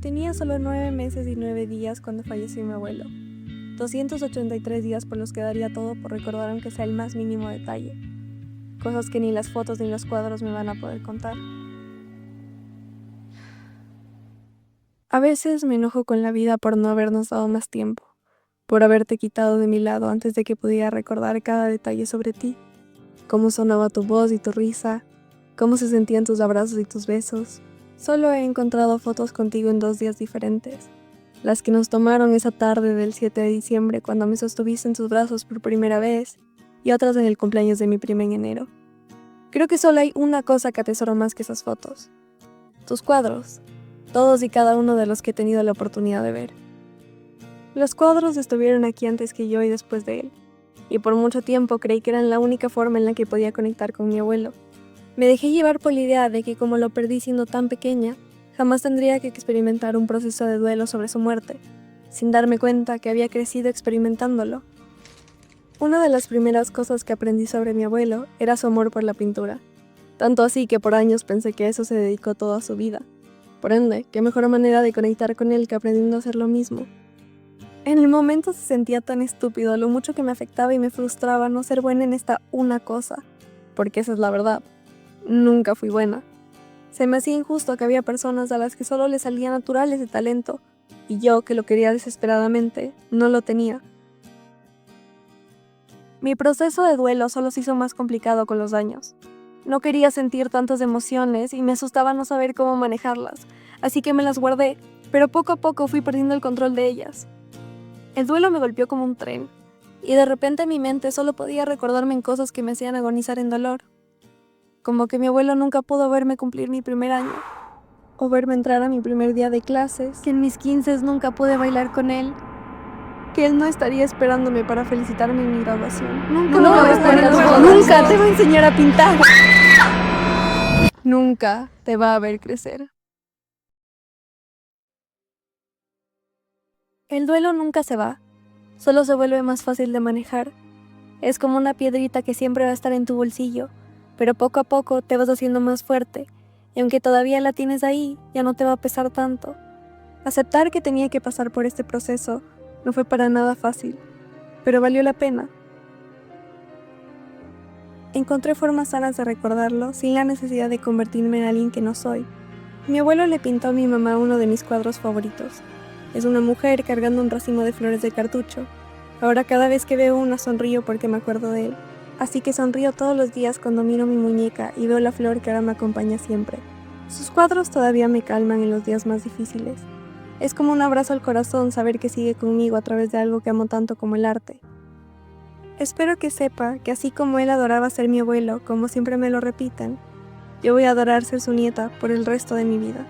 Tenía solo 9 meses y 9 días cuando falleció mi abuelo. 283 días por los que daría todo por recordar aunque sea el más mínimo detalle. Cosas que ni las fotos ni los cuadros me van a poder contar. A veces me enojo con la vida por no habernos dado más tiempo, por haberte quitado de mi lado antes de que pudiera recordar cada detalle sobre ti. Cómo sonaba tu voz y tu risa, cómo se sentían tus abrazos y tus besos. Solo he encontrado fotos contigo en 2 días diferentes. Las que nos tomaron esa tarde del 7 de diciembre cuando me sostuviste en tus brazos por primera vez y otras en el cumpleaños de mi prima en enero. Creo que solo hay una cosa que atesoro más que esas fotos. Tus cuadros. Todos y cada uno de los que he tenido la oportunidad de ver. Los cuadros estuvieron aquí antes que yo y después de él. Y por mucho tiempo creí que eran la única forma en la que podía conectar con mi abuelo. Me dejé llevar por la idea de que como lo perdí siendo tan pequeña, jamás tendría que experimentar un proceso de duelo sobre su muerte, sin darme cuenta que había crecido experimentándolo. Una de las primeras cosas que aprendí sobre mi abuelo era su amor por la pintura, tanto así que por años pensé que a eso se dedicó toda su vida. Por ende, qué mejor manera de conectar con él que aprendiendo a hacer lo mismo. En el momento se sentía tan estúpido lo mucho que me afectaba y me frustraba no ser buena en esta una cosa, porque esa es la verdad. Nunca fui buena. Se me hacía injusto que había personas a las que solo les salía natural ese talento, y yo, que lo quería desesperadamente, no lo tenía. Mi proceso de duelo solo se hizo más complicado con los años. No quería sentir tantas emociones y me asustaba no saber cómo manejarlas, así que me las guardé, pero poco a poco fui perdiendo el control de ellas. El duelo me golpeó como un tren, y de repente mi mente solo podía recordarme en cosas que me hacían agonizar en dolor. Como que mi abuelo nunca pudo verme cumplir mi primer año, o verme entrar a mi primer día de clases, que en mis 15 nunca pude bailar con él, que él no estaría esperándome para felicitarme en mi graduación. Nunca te va a enseñar a pintar. Nunca te va a ver crecer. El duelo nunca se va, solo se vuelve más fácil de manejar. Es como una piedrita que siempre va a estar en tu bolsillo, pero poco a poco te vas haciendo más fuerte, y aunque todavía la tienes ahí, ya no te va a pesar tanto. Aceptar que tenía que pasar por este proceso no fue para nada fácil, pero valió la pena. Encontré formas sanas de recordarlo sin la necesidad de convertirme en alguien que no soy. Mi abuelo le pintó a mi mamá uno de mis cuadros favoritos. Es una mujer cargando un racimo de flores de cartucho. Ahora cada vez que veo una sonrío porque me acuerdo de él. Así que sonrío todos los días cuando miro mi muñeca y veo la flor que ahora me acompaña siempre. Sus cuadros todavía me calman en los días más difíciles. Es como un abrazo al corazón saber que sigue conmigo a través de algo que amo tanto como el arte. Espero que sepa que así como él adoraba ser mi abuelo, como siempre me lo repitan, yo voy a adorar ser su nieta por el resto de mi vida.